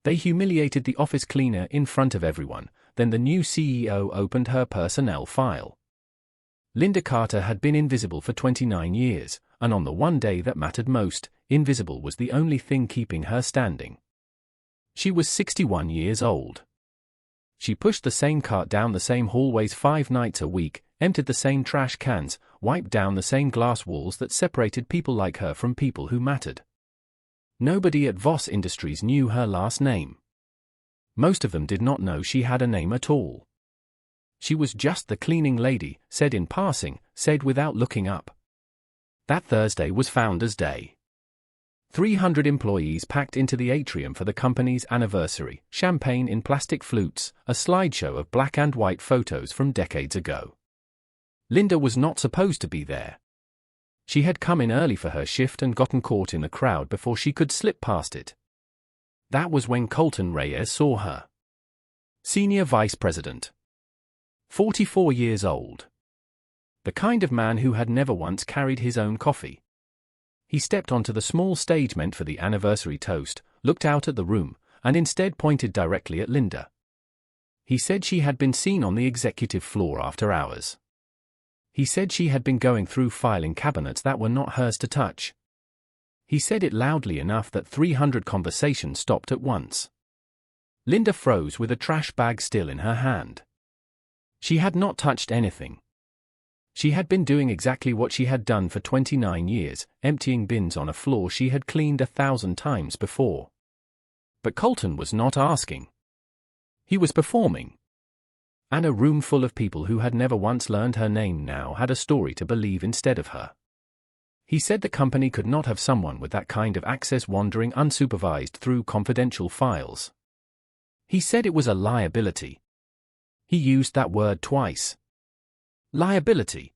They humiliated the office cleaner in front of everyone. Then the new CEO opened her personnel file. Linda Carter had been invisible for 29 years, and on the one day that mattered most, invisible was the only thing keeping her standing. She was 61 years old. She pushed the same cart down the same hallways 5 nights a week, emptied the same trash cans, wiped down the same glass walls that separated people like her from people who mattered. Nobody at Voss Industries knew her last name. Most of them did not know she had a name at all. She was just the cleaning lady, said in passing, said without looking up. That Thursday was Founders' Day. 300 employees packed into the atrium for the company's anniversary, champagne in plastic flutes, a slideshow of black and white photos from decades ago. Linda was not supposed to be there. She had come in early for her shift and gotten caught in the crowd before she could slip past it. That was when Colton Reyes saw her. Senior Vice President. 44 years old. The kind of man who had never once carried his own coffee. He stepped onto the small stage meant for the anniversary toast, looked out at the room, and instead pointed directly at Linda. He said she had been seen on the executive floor after hours. He said she had been going through filing cabinets that were not hers to touch. He said it loudly enough that 300 conversations stopped at once. Linda froze with a trash bag still in her hand. She had not touched anything. She had been doing exactly what she had done for 29 years, emptying bins on a floor she had cleaned 1,000 times before. But Colton was not asking. He was performing. And a room full of people who had never once learned her name now had a story to believe instead of her. He said the company could not have someone with that kind of access wandering unsupervised through confidential files. He said it was a liability. He used that word twice. Liability.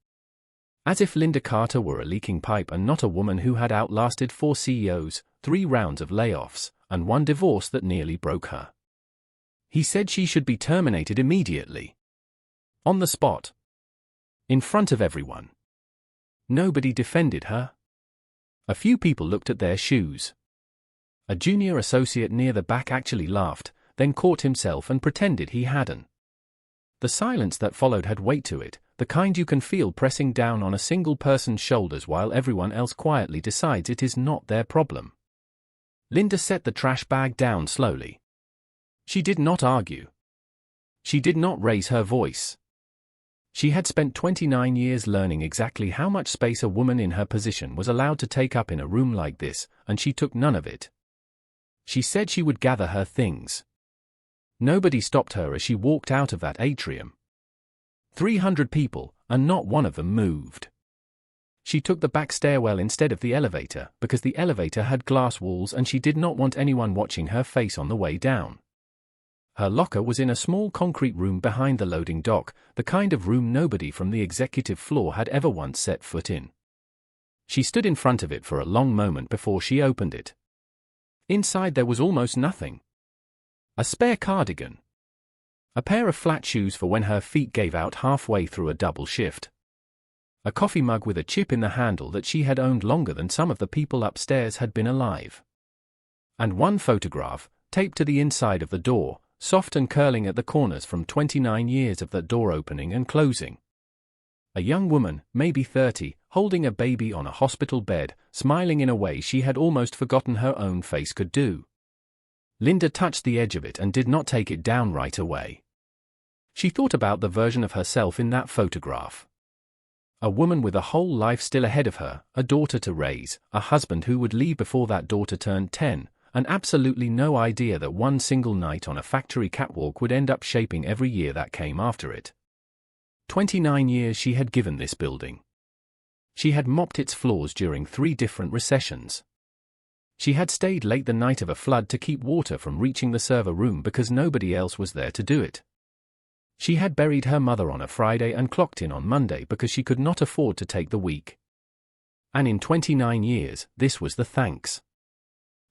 As if Linda Carter were a leaking pipe and not a woman who had outlasted 4 CEOs, 3 rounds of layoffs, and 1 divorce that nearly broke her. He said she should be terminated immediately. On the spot. In front of everyone. Nobody defended her. A few people looked at their shoes. A junior associate near the back actually laughed, then caught himself and pretended he hadn't. The silence that followed had weight to it, the kind you can feel pressing down on a single person's shoulders while everyone else quietly decides it is not their problem. Linda set the trash bag down slowly. She did not argue. She did not raise her voice. She had spent 29 years learning exactly how much space a woman in her position was allowed to take up in a room like this, and she took none of it. She said she would gather her things. Nobody stopped her as she walked out of that atrium. 300 people, and not one of them moved. She took the back stairwell instead of the elevator, because the elevator had glass walls and she did not want anyone watching her face on the way down. Her locker was in a small concrete room behind the loading dock, the kind of room nobody from the executive floor had ever once set foot in. She stood in front of it for a long moment before she opened it. Inside there was almost nothing. A spare cardigan. A pair of flat shoes for when her feet gave out halfway through a double shift. A coffee mug with a chip in the handle that she had owned longer than some of the people upstairs had been alive. And 1 photograph, taped to the inside of the door, soft and curling at the corners from 29 years of that door opening and closing. A young woman, maybe 30, holding a baby on a hospital bed, smiling in a way she had almost forgotten her own face could do. Linda touched the edge of it and did not take it down right away. She thought about the version of herself in that photograph. A woman with a whole life still ahead of her, a daughter to raise, a husband who would leave before that daughter turned 10, and absolutely no idea that one single night on a factory catwalk would end up shaping every year that came after it. 29 years she had given this building. She had mopped its floors during 3 different recessions. She had stayed late the night of a flood to keep water from reaching the server room because nobody else was there to do it. She had buried her mother on a Friday and clocked in on Monday because she could not afford to take the week. And in 29 years, this was the thanks.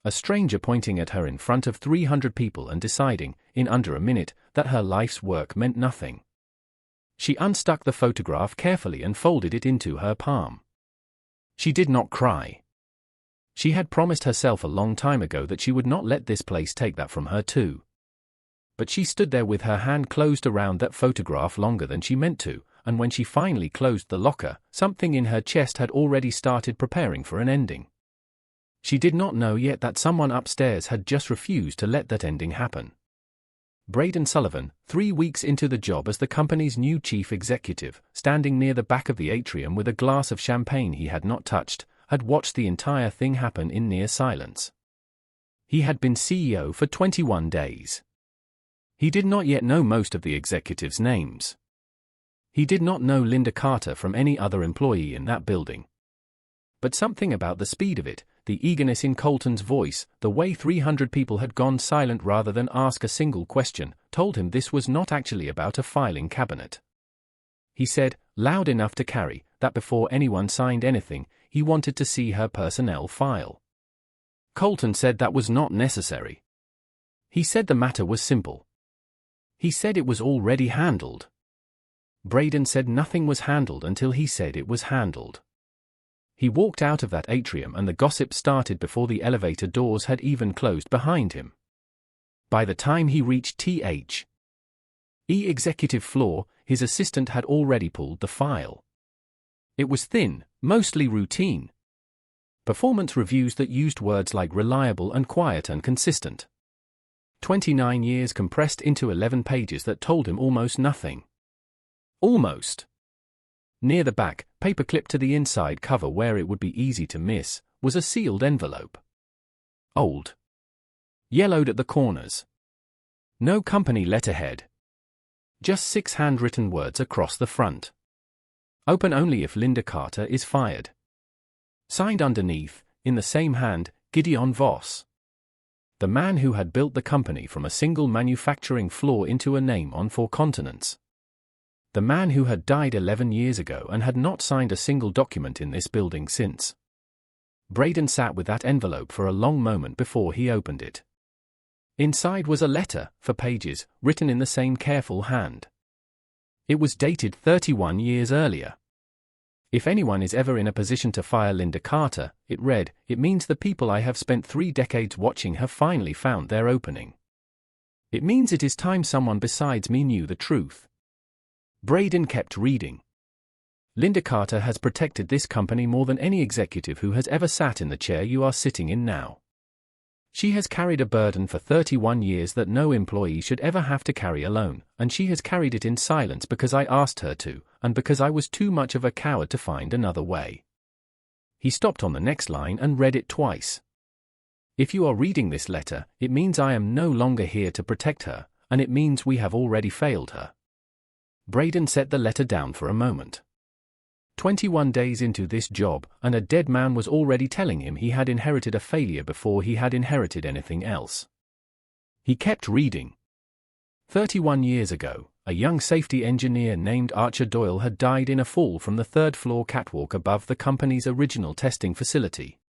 A stranger pointing at her in front of 300 people and deciding, in under a minute, that her life's work meant nothing. She unstuck the photograph carefully and folded it into her palm. She did not cry. She had promised herself a long time ago that she would not let this place take that from her too. But she stood there with her hand closed around that photograph longer than she meant to, and when she finally closed the locker, something in her chest had already started preparing for an ending. She did not know yet that someone upstairs had just refused to let that ending happen. Braden Sullivan, 3 weeks into the job as the company's new chief executive, standing near the back of the atrium with a glass of champagne he had not touched, had watched the entire thing happen in near silence. He had been CEO for 21 days. He did not yet know most of the executives' names. He did not know Linda Carter from any other employee in that building. But something about the speed of it, the eagerness in Colton's voice, the way 300 people had gone silent rather than ask a single question, told him this was not actually about a filing cabinet. He said, loud enough to carry, that before anyone signed anything, he wanted to see her personnel file. Colton said that was not necessary. He said the matter was simple. He said it was already handled. Braden said nothing was handled until he said it was handled. He walked out of that atrium and the gossip started before the elevator doors had even closed behind him. By the time he reached THE executive floor, his assistant had already pulled the file. It was thin, mostly routine. Performance reviews that used words like reliable and quiet and consistent. 29 years compressed into 11 pages that told him almost nothing. Almost. Near the back, paper clipped to the inside cover where it would be easy to miss, was a sealed envelope. Old. Yellowed at the corners. No company letterhead. Just 6 handwritten words across the front. Open only if Linda Carter is fired. Signed underneath, in the same hand, Gideon Voss. The man who had built the company from a single manufacturing floor into a name on 4 continents. The man who had died 11 years ago and had not signed a single document in this building since. Braden sat with that envelope for a long moment before he opened it. Inside was a letter, 4 pages, written in the same careful hand. It was dated 31 years earlier. If anyone is ever in a position to fire Linda Carter, it read, it means the people I have spent 3 decades watching have finally found their opening. It means it is time someone besides me knew the truth. Braden kept reading. Linda Carter has protected this company more than any executive who has ever sat in the chair you are sitting in now. She has carried a burden for 31 years that no employee should ever have to carry alone, and she has carried it in silence because I asked her to, and because I was too much of a coward to find another way. He stopped on the next line and read it twice. If you are reading this letter, it means I am no longer here to protect her, and it means we have already failed her. Braden set the letter down for a moment. 21 days into this job, and a dead man was already telling him he had inherited a failure before he had inherited anything else. He kept reading. 31 years ago, a young safety engineer named Archer Doyle had died in a fall from the 3rd floor catwalk above the company's original testing facility.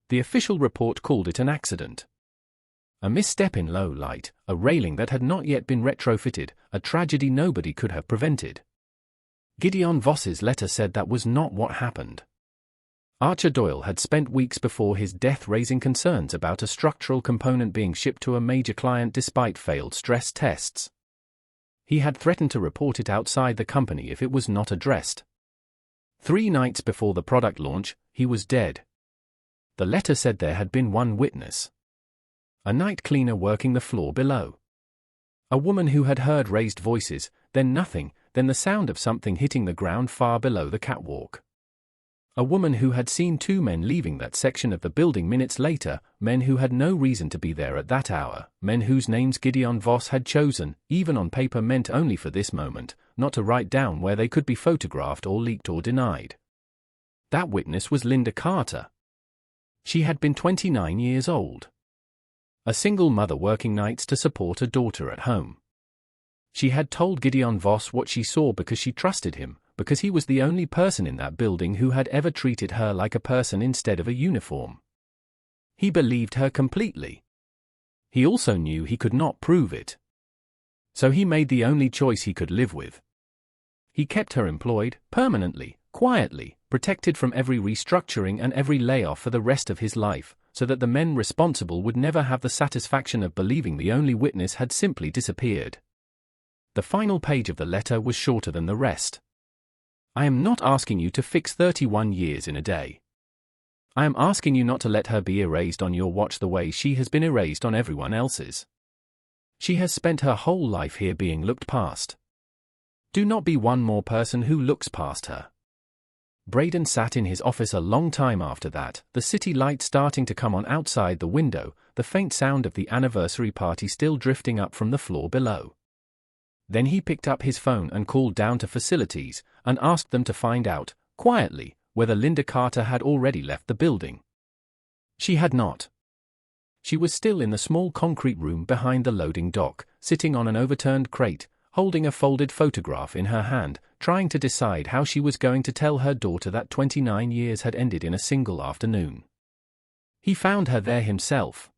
The official report called it an accident. A misstep in low light, a railing that had not yet been retrofitted, a tragedy nobody could have prevented. Gideon Voss's letter said that was not what happened. Archer Doyle had spent weeks before his death raising concerns about a structural component being shipped to a major client despite failed stress tests. He had threatened to report it outside the company if it was not addressed. 3 nights before the product launch, he was dead. The letter said there had been one witness. A night cleaner working the floor below. A woman who had heard raised voices, then nothing, then the sound of something hitting the ground far below the catwalk. A woman who had seen 2 men leaving that section of the building minutes later, men who had no reason to be there at that hour, men whose names Gideon Voss had chosen, even on paper meant only for this moment, not to write down where they could be photographed or leaked or denied. That witness was Linda Carter. She had been 29 years old. A single mother working nights to support a daughter at home. She had told Gideon Voss what she saw because she trusted him, because he was the only person in that building who had ever treated her like a person instead of a uniform. He believed her completely. He also knew he could not prove it. So he made the only choice he could live with. He kept her employed, permanently, quietly, protected from every restructuring and every layoff for the rest of his life, so that the men responsible would never have the satisfaction of believing the only witness had simply disappeared. The final page of the letter was shorter than the rest. I am not asking you to fix 31 years in a day. I am asking you not to let her be erased on your watch the way she has been erased on everyone else's. She has spent her whole life here being looked past. Do not be one more person who looks past her. Braden sat in his office a long time after that, the city light starting to come on outside the window, the faint sound of the anniversary party still drifting up from the floor below. Then he picked up his phone and called down to facilities and asked them to find out, quietly, whether Linda Carter had already left the building. She had not. She was still in the small concrete room behind the loading dock, sitting on an overturned crate, holding a folded photograph in her hand, trying to decide how she was going to tell her daughter that 29 years had ended in a single afternoon. He found her there himself.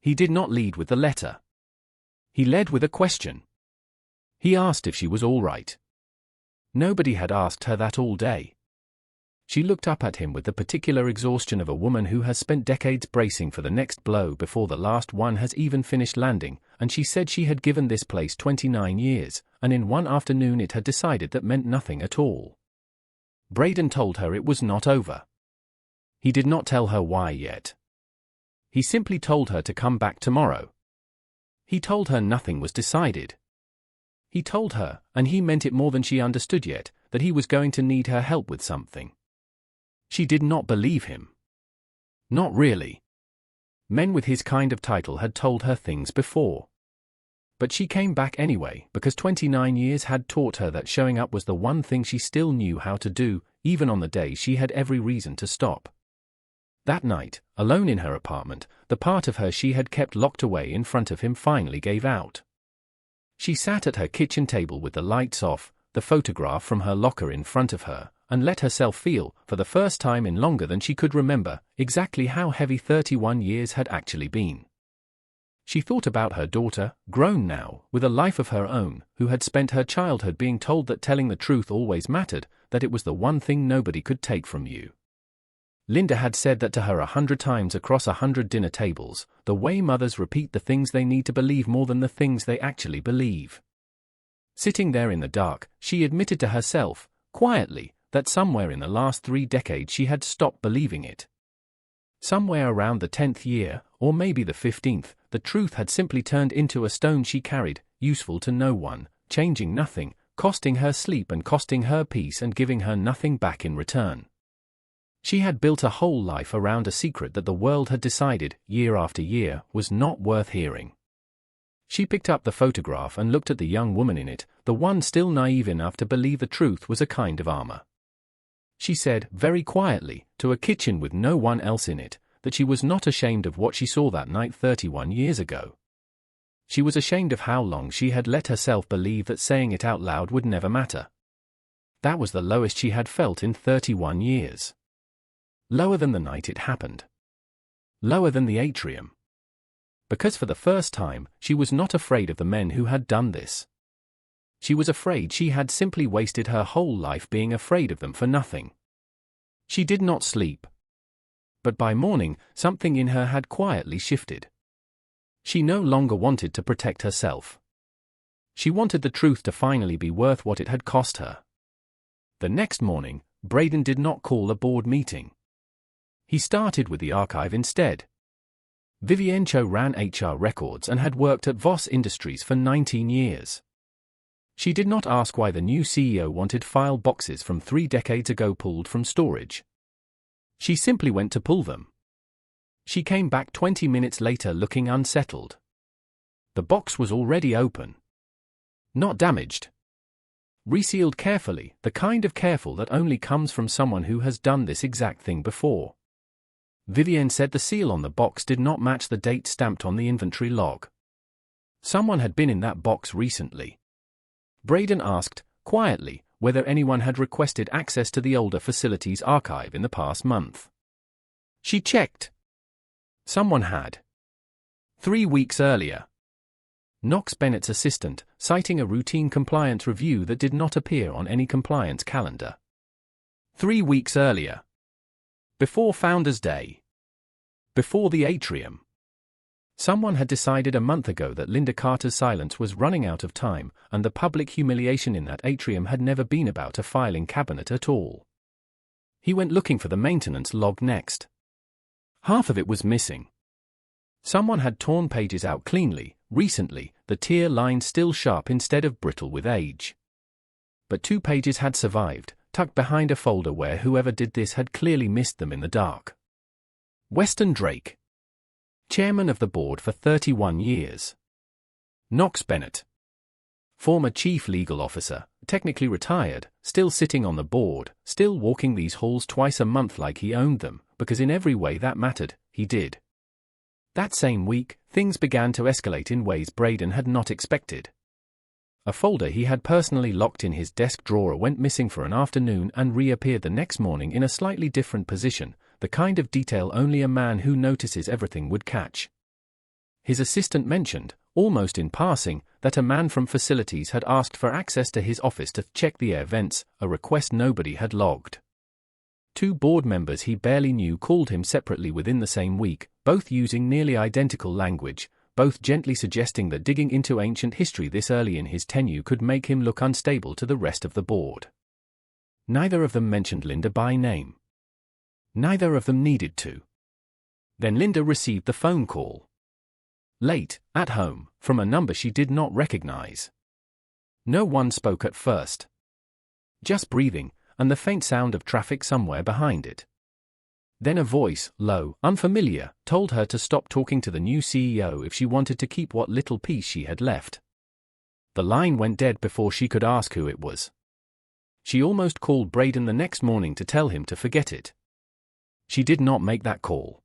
He did not lead with the letter. He led with a question. He asked if she was all right. Nobody had asked her that all day. She looked up at him with the particular exhaustion of a woman who has spent decades bracing for the next blow before the last one has even finished landing, and she said she had given this place 29 years, and in one afternoon it had decided that meant nothing at all. Braden told her it was not over. He did not tell her why yet. He simply told her to come back tomorrow. He told her nothing was decided. He told her, and he meant it more than she understood yet, that he was going to need her help with something. She did not believe him. Not really. Men with his kind of title had told her things before. But she came back anyway, because 29 years had taught her that showing up was the one thing she still knew how to do, even on the day she had every reason to stop. That night, alone in her apartment, the part of her she had kept locked away in front of him finally gave out. She sat at her kitchen table with the lights off, the photograph from her locker in front of her, and let herself feel, for the first time in longer than she could remember, exactly how heavy 31 years had actually been. She thought about her daughter, grown now, with a life of her own, who had spent her childhood being told that telling the truth always mattered, that it was the one thing nobody could take from you. Linda had said that to her 100 times across 100 dinner tables, the way mothers repeat the things they need to believe more than the things they actually believe. Sitting there in the dark, she admitted to herself, quietly, that somewhere in the last 3 decades she had stopped believing it. Somewhere around the 10th year, or maybe the 15th, the truth had simply turned into a stone she carried, useful to no one, changing nothing, costing her sleep and costing her peace and giving her nothing back in return. She had built a whole life around a secret that the world had decided, year after year, was not worth hearing. She picked up the photograph and looked at the young woman in it, the one still naive enough to believe the truth was a kind of armor. She said, very quietly, to a kitchen with no one else in it, that she was not ashamed of what she saw that night 31 years ago. She was ashamed of how long she had let herself believe that saying it out loud would never matter. That was the lowest she had felt in 31 years. Lower than the night it happened. Lower than the atrium. Because for the first time, she was not afraid of the men who had done this. She was afraid she had simply wasted her whole life being afraid of them for nothing. She did not sleep. But by morning, something in her had quietly shifted. She no longer wanted to protect herself. She wanted the truth to finally be worth what it had cost her. The next morning, Braden did not call a board meeting. He started with the archive instead. Vivienne Cho ran HR records and had worked at Voss Industries for 19 years. She did not ask why the new CEO wanted file boxes from 3 decades ago pulled from storage. She simply went to pull them. She came back 20 minutes later looking unsettled. The box was already open. Not damaged. Resealed carefully, the kind of careful that only comes from someone who has done this exact thing before. Vivienne said the seal on the box did not match the date stamped on the inventory log. Someone had been in that box recently. Braden asked, quietly, whether anyone had requested access to the older facilities archive in the past month. She checked. Someone had. 3 weeks earlier. Knox Bennett's assistant, citing a routine compliance review that did not appear on any compliance calendar. 3 weeks earlier. Before Founders Day. Before the atrium. Someone had decided a month ago that Linda Carter's silence was running out of time, and the public humiliation in that atrium had never been about a filing cabinet at all. He went looking for the maintenance log next. Half of it was missing. Someone had torn pages out cleanly, recently, the tear line still sharp instead of brittle with age. But 2 pages had survived, tucked behind a folder where whoever did this had clearly missed them in the dark. Weston Drake. Chairman of the board for 31 years. Knox Bennett. Former chief legal officer, technically retired, still sitting on the board, still walking these halls twice a month like he owned them, because in every way that mattered, he did. That same week, things began to escalate in ways Braden had not expected. A folder he had personally locked in his desk drawer went missing for an afternoon and reappeared the next morning in a slightly different position, the kind of detail only a man who notices everything would catch. His assistant mentioned, almost in passing, that a man from facilities had asked for access to his office to check the air vents, a request nobody had logged. 2 board members he barely knew called him separately within the same week, both using nearly identical language, both gently suggesting that digging into ancient history this early in his tenure could make him look unstable to the rest of the board. Neither of them mentioned Linda by name. Neither of them needed to. Then Linda received the phone call. Late, at home, from a number she did not recognize. No one spoke at first. Just breathing, and the faint sound of traffic somewhere behind it. Then a voice, low, unfamiliar, told her to stop talking to the new CEO if she wanted to keep what little peace she had left. The line went dead before she could ask who it was. She almost called Braden the next morning to tell him to forget it. She did not make that call.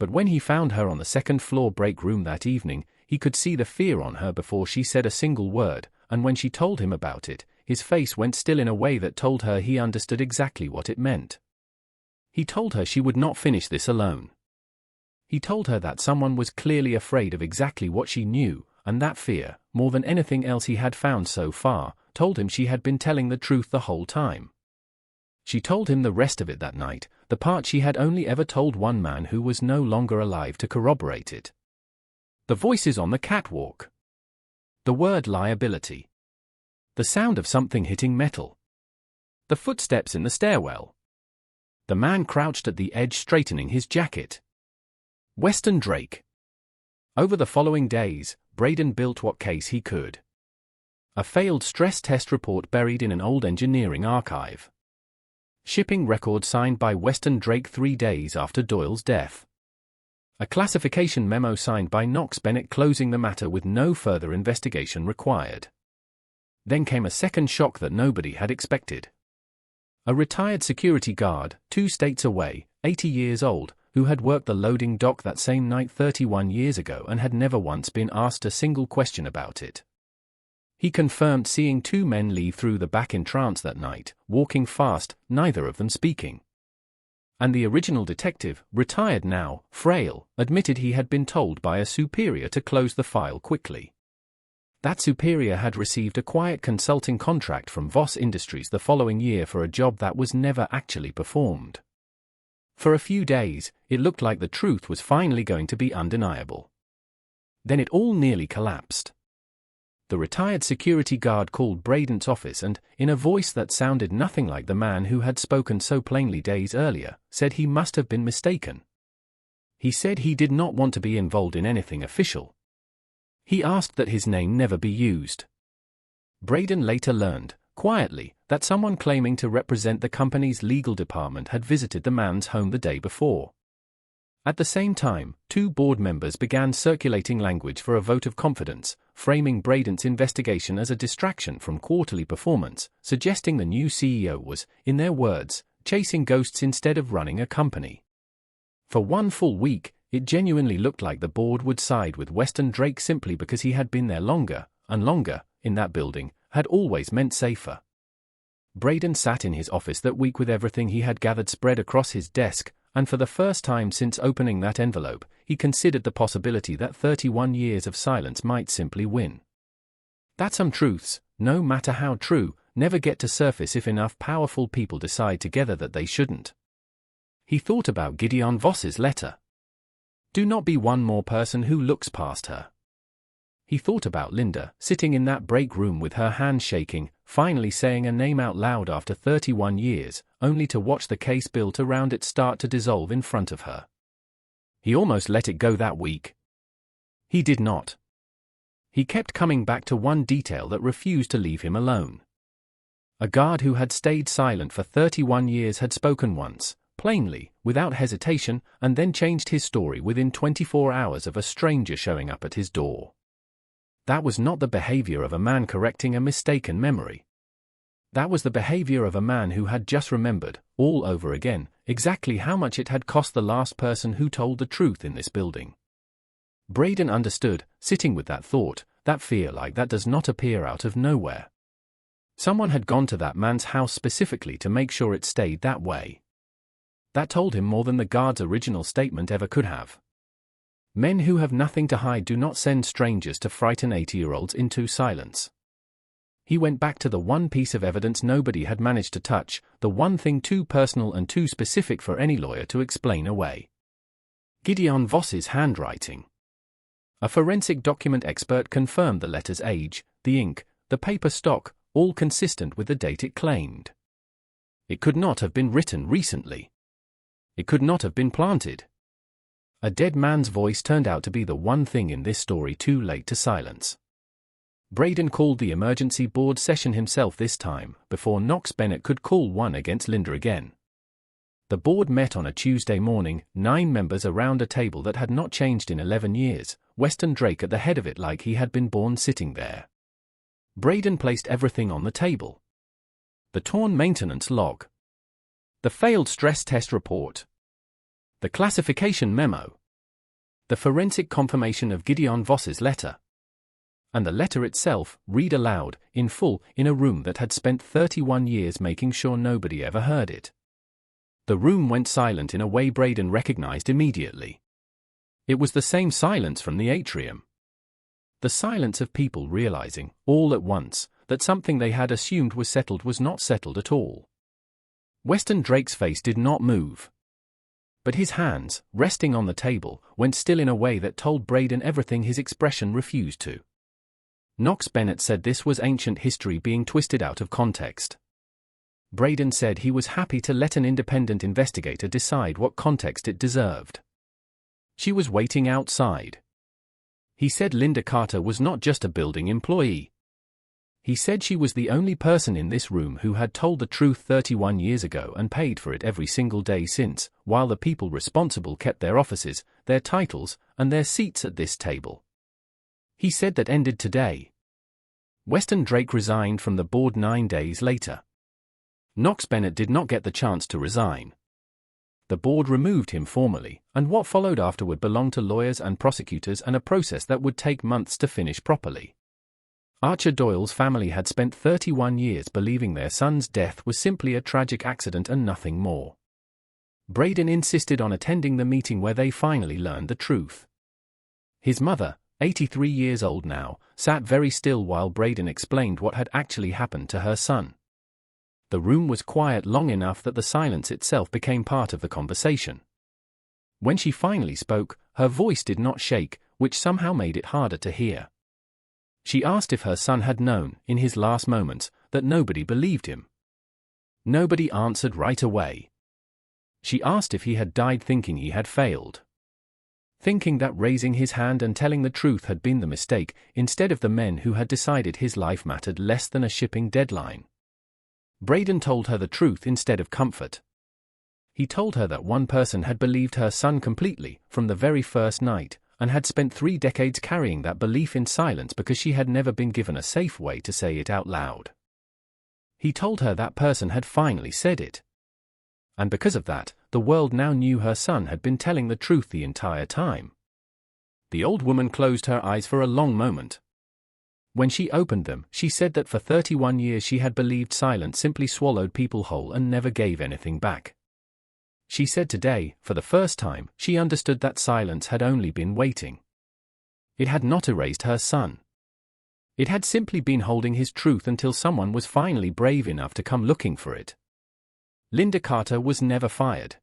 But when he found her on the second-floor break room that evening, he could see the fear on her before she said a single word, and when she told him about it, his face went still in a way that told her he understood exactly what it meant. He told her she would not finish this alone. He told her that someone was clearly afraid of exactly what she knew, and that fear, more than anything else he had found so far, told him she had been telling the truth the whole time. She told him the rest of it that night, the part she had only ever told one man who was no longer alive to corroborate it. The voices on the catwalk. The word liability. The sound of something hitting metal. The footsteps in the stairwell. The man crouched at the edge straightening his jacket. Weston Drake. Over the following days, Braden built what case he could. A failed stress test report buried in an old engineering archive. Shipping record signed by Weston Drake 3 days after Doyle's death. A classification memo signed by Knox Bennett closing the matter with no further investigation required. Then came a second shock that nobody had expected. A retired security guard, 2 states away, 80 years old, who had worked the loading dock that same night 31 years ago and had never once been asked a single question about it. He confirmed seeing 2 men leave through the back entrance that night, walking fast, neither of them speaking. And the original detective, retired now, frail, admitted he had been told by a superior to close the file quickly. That superior had received a quiet consulting contract from Voss Industries the following year for a job that was never actually performed. For a few days, it looked like the truth was finally going to be undeniable. Then it all nearly collapsed. The retired security guard called Braden's office and, in a voice that sounded nothing like the man who had spoken so plainly days earlier, said he must have been mistaken. He said he did not want to be involved in anything official. He asked that his name never be used. Braden later learned, quietly, that someone claiming to represent the company's legal department had visited the man's home the day before. At the same time, 2 board members began circulating language for a vote of confidence, framing Braden's investigation as a distraction from quarterly performance, suggesting the new CEO was, in their words, chasing ghosts instead of running a company. For 1 full week, it genuinely looked like the board would side with Weston Drake simply because he had been there longer, and longer, in that building, had always meant safer. Braden sat in his office that week with everything he had gathered spread across his desk, and for the first time since opening that envelope, he considered the possibility that 31 years of silence might simply win. That some truths, no matter how true, never get to surface if enough powerful people decide together that they shouldn't. He thought about Gideon Voss's letter. Do not be one more person who looks past her. He thought about Linda, sitting in that break room with her hand shaking, finally saying a name out loud after 31 years, only to watch the case built around it start to dissolve in front of her. He almost let it go that week. He did not. He kept coming back to one detail that refused to leave him alone. A guard who had stayed silent for 31 years had spoken once, plainly, without hesitation, and then changed his story within 24 hours of a stranger showing up at his door. That was not the behavior of a man correcting a mistaken memory. That was the behavior of a man who had just remembered, all over again, exactly how much it had cost the last person who told the truth in this building. Braden understood, sitting with that thought, that fear like that does not appear out of nowhere. Someone had gone to that man's house specifically to make sure it stayed that way. That told him more than the guard's original statement ever could have. Men who have nothing to hide do not send strangers to frighten 80-year-olds into silence. He went back to the one piece of evidence nobody had managed to touch, the one thing too personal and too specific for any lawyer to explain away. Gideon Voss's handwriting. A forensic document expert confirmed the letter's age, the ink, the paper stock, all consistent with the date it claimed. It could not have been written recently. It could not have been planted. A dead man's voice turned out to be the one thing in this story too late to silence. Braden called the emergency board session himself this time, before Knox Bennett could call one against Linda again. The board met on a Tuesday morning, 9 members around a table that had not changed in 11 years, Weston Drake at the head of it like he had been born sitting there. Braden placed everything on the table. The torn maintenance log. The failed stress test report. The classification memo. The forensic confirmation of Gideon Voss's letter. And the letter itself, read aloud, in full, in a room that had spent 31 years making sure nobody ever heard it. The room went silent in a way Braden recognized immediately. It was the same silence from the atrium. The silence of people realizing, all at once, that something they had assumed was settled was not settled at all. Weston Drake's face did not move. But his hands, resting on the table, went still in a way that told Braden everything his expression refused to. Knox Bennett said this was ancient history being twisted out of context. Braden said he was happy to let an independent investigator decide what context it deserved. She was waiting outside. He said Linda Carter was not just a building employee. He said she was the only person in this room who had told the truth 31 years ago and paid for it every single day since, while the people responsible kept their offices, their titles, and their seats at this table. He said that ended today. Weston Drake resigned from the board 9 days later. Knox Bennett did not get the chance to resign. The board removed him formally, and what followed afterward belonged to lawyers and prosecutors and a process that would take months to finish properly. Archer Doyle's family had spent 31 years believing their son's death was simply a tragic accident and nothing more. Braden insisted on attending the meeting where they finally learned the truth. His mother, 83 years old now, sat very still while Braden explained what had actually happened to her son. The room was quiet long enough that the silence itself became part of the conversation. When she finally spoke, her voice did not shake, which somehow made it harder to hear. She asked if her son had known, in his last moments, that nobody believed him. Nobody answered right away. She asked if he had died thinking he had failed. Thinking that raising his hand and telling the truth had been the mistake, instead of the men who had decided his life mattered less than a shipping deadline. Braden told her the truth instead of comfort. He told her that one person had believed her son completely, from the very first night, and had spent 3 decades carrying that belief in silence because she had never been given a safe way to say it out loud. He told her that person had finally said it. And because of that, the world now knew her son had been telling the truth the entire time. The old woman closed her eyes for a long moment. When she opened them, she said that for 31 years she had believed silence simply swallowed people whole and never gave anything back. She said today, for the first time, she understood that silence had only been waiting. It had not erased her son. It had simply been holding his truth until someone was finally brave enough to come looking for it. Linda Carter was never fired.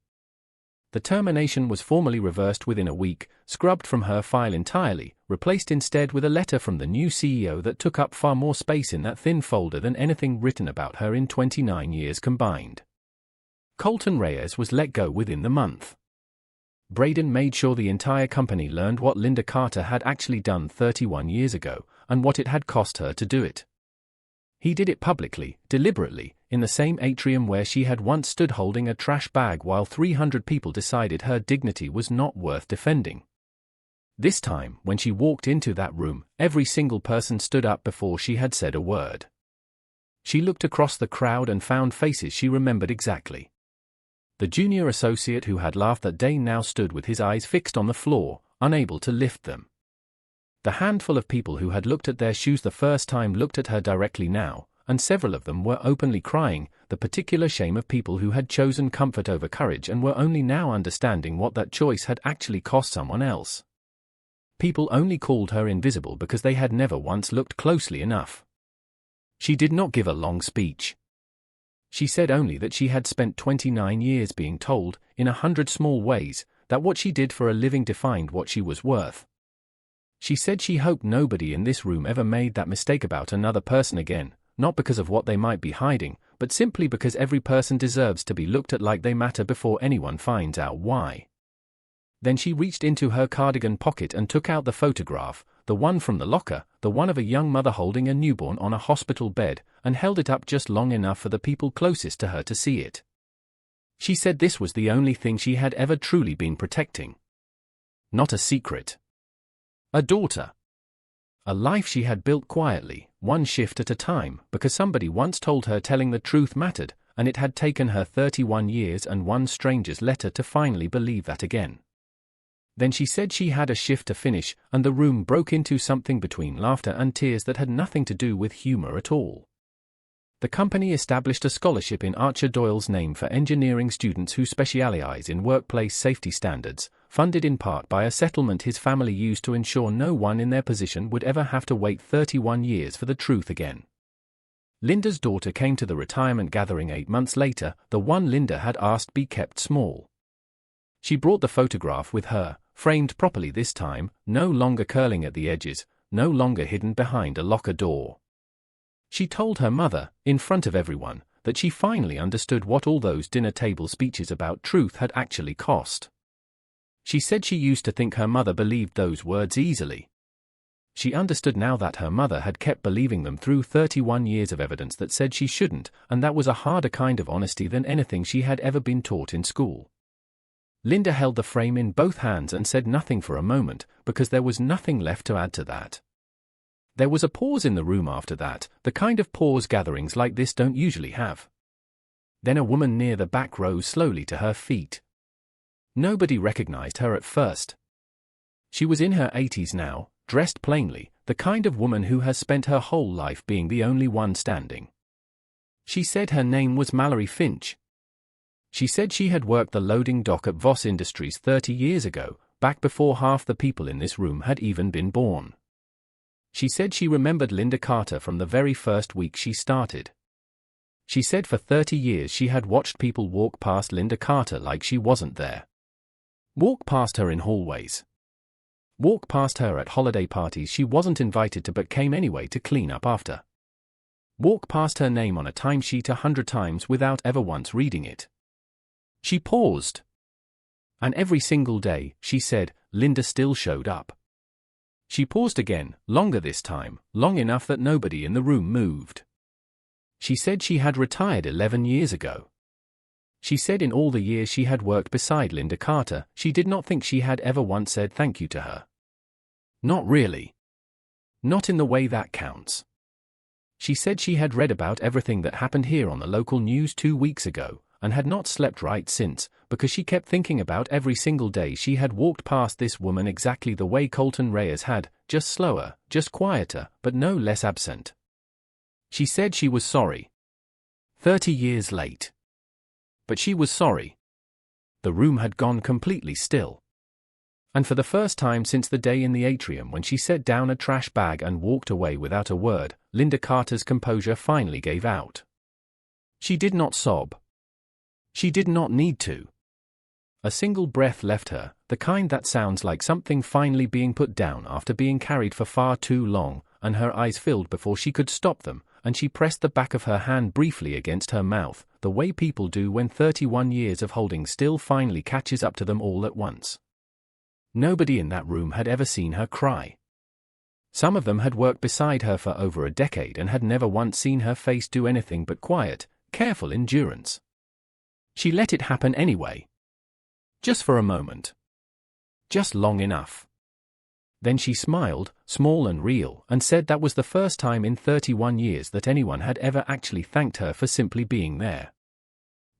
The termination was formally reversed within a week, scrubbed from her file entirely, replaced instead with a letter from the new CEO that took up far more space in that thin folder than anything written about her in 29 years combined. Colton Reyes was let go within the month. Braden made sure the entire company learned what Linda Carter had actually done 31 years ago, and what it had cost her to do it. He did it publicly, deliberately, in the same atrium where she had once stood holding a trash bag while 300 people decided her dignity was not worth defending. This time, when she walked into that room, every single person stood up before she had said a word. She looked across the crowd and found faces she remembered exactly. The junior associate who had laughed that day now stood with his eyes fixed on the floor, unable to lift them. The handful of people who had looked at their shoes the first time looked at her directly now, and several of them were openly crying, the particular shame of people who had chosen comfort over courage and were only now understanding what that choice had actually cost someone else. People only called her invisible because they had never once looked closely enough. She did not give a long speech. She said only that she had spent 29 years being told, in 100 small ways, that what she did for a living defined what she was worth. She said she hoped nobody in this room ever made that mistake about another person again, not because of what they might be hiding, but simply because every person deserves to be looked at like they matter before anyone finds out why. Then she reached into her cardigan pocket and took out the photograph, the one from the locker, the one of a young mother holding a newborn on a hospital bed, and held it up just long enough for the people closest to her to see it. She said this was the only thing she had ever truly been protecting. Not a secret. A daughter. A life she had built quietly, one shift at a time, because somebody once told her telling the truth mattered, and it had taken her 31 years and one stranger's letter to finally believe that again. Then she said she had a shift to finish, and the room broke into something between laughter and tears that had nothing to do with humor at all. The company established a scholarship in Archer Doyle's name for engineering students who specialize in workplace safety standards, funded in part by a settlement his family used to ensure no one in their position would ever have to wait 31 years for the truth again. Linda's daughter came to the retirement gathering 8 months later, the one Linda had asked be kept small. She brought the photograph with her, framed properly this time, no longer curling at the edges, no longer hidden behind a locker door. She told her mother, in front of everyone, that she finally understood what all those dinner table speeches about truth had actually cost. She said she used to think her mother believed those words easily. She understood now that her mother had kept believing them through 31 years of evidence that said she shouldn't, and that was a harder kind of honesty than anything she had ever been taught in school. Linda held the frame in both hands and said nothing for a moment, because there was nothing left to add to that. There was a pause in the room after that, the kind of pause gatherings like this don't usually have. Then a woman near the back rose slowly to her feet. Nobody recognized her at first. She was in her 80s now, dressed plainly, the kind of woman who has spent her whole life being the only one standing. She said her name was Mallory Finch. She said she had worked the loading dock at Voss Industries 30 years ago, back before half the people in this room had even been born. She said she remembered Linda Carter from the very first week she started. She said for 30 years she had watched people walk past Linda Carter like she wasn't there. Walk past her in hallways. Walk past her at holiday parties she wasn't invited to but came anyway to clean up after. Walk past her name on a timesheet 100 times without ever once reading it. She paused. And every single day, she said, Linda still showed up. She paused again, longer this time, long enough that nobody in the room moved. She said she had retired 11 years ago. She said in all the years she had worked beside Linda Carter, she did not think she had ever once said thank you to her. Not really. Not in the way that counts. She said she had read about everything that happened here on the local news 2 weeks ago, and had not slept right since, because she kept thinking about every single day she had walked past this woman exactly the way Colton Reyes had, just slower, just quieter, but no less absent. She said she was sorry. 30 years late. But she was sorry. The room had gone completely still. And for the first time since the day in the atrium when she set down a trash bag and walked away without a word, Linda Carter's composure finally gave out. She did not sob. She did not need to. A single breath left her, the kind that sounds like something finally being put down after being carried for far too long, and her eyes filled before she could stop them, and she pressed the back of her hand briefly against her mouth, the way people do when 31 years of holding still finally catches up to them all at once. Nobody in that room had ever seen her cry. Some of them had worked beside her for over a decade and had never once seen her face do anything but quiet, careful endurance. She let it happen anyway. Just for a moment. Just long enough. Then she smiled, small and real, and said that was the first time in 31 years that anyone had ever actually thanked her for simply being there.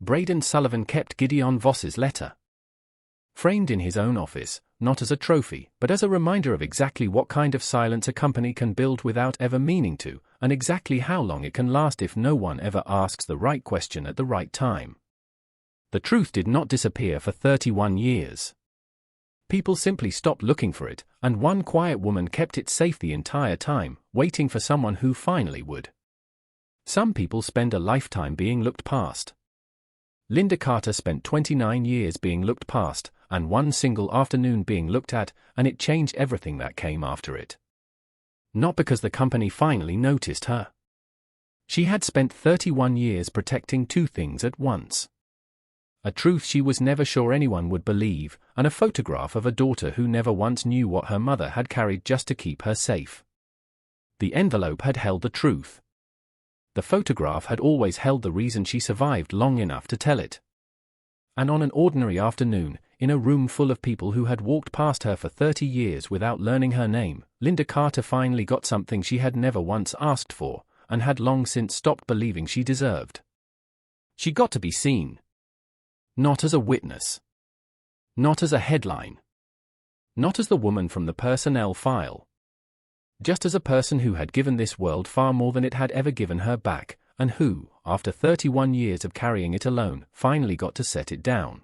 Braden Sullivan kept Gideon Voss's letter. Framed in his own office, not as a trophy, but as a reminder of exactly what kind of silence a company can build without ever meaning to, and exactly how long it can last if no one ever asks the right question at the right time. The truth did not disappear for 31 years. People simply stopped looking for it, and one quiet woman kept it safe the entire time, waiting for someone who finally would. Some people spend a lifetime being looked past. Linda Carter spent 29 years being looked past, and one single afternoon being looked at, and it changed everything that came after it. Not because the company finally noticed her. She had spent 31 years protecting two things at once. A truth she was never sure anyone would believe, and a photograph of a daughter who never once knew what her mother had carried just to keep her safe. The envelope had held the truth. The photograph had always held the reason she survived long enough to tell it. And on an ordinary afternoon, in a room full of people who had walked past her for 30 years without learning her name, Linda Carter finally got something she had never once asked for, and had long since stopped believing she deserved. She got to be seen. Not as a witness. Not as a headline. Not as the woman from the personnel file. Just as a person who had given this world far more than it had ever given her back, and who, after 31 years of carrying it alone, finally got to set it down.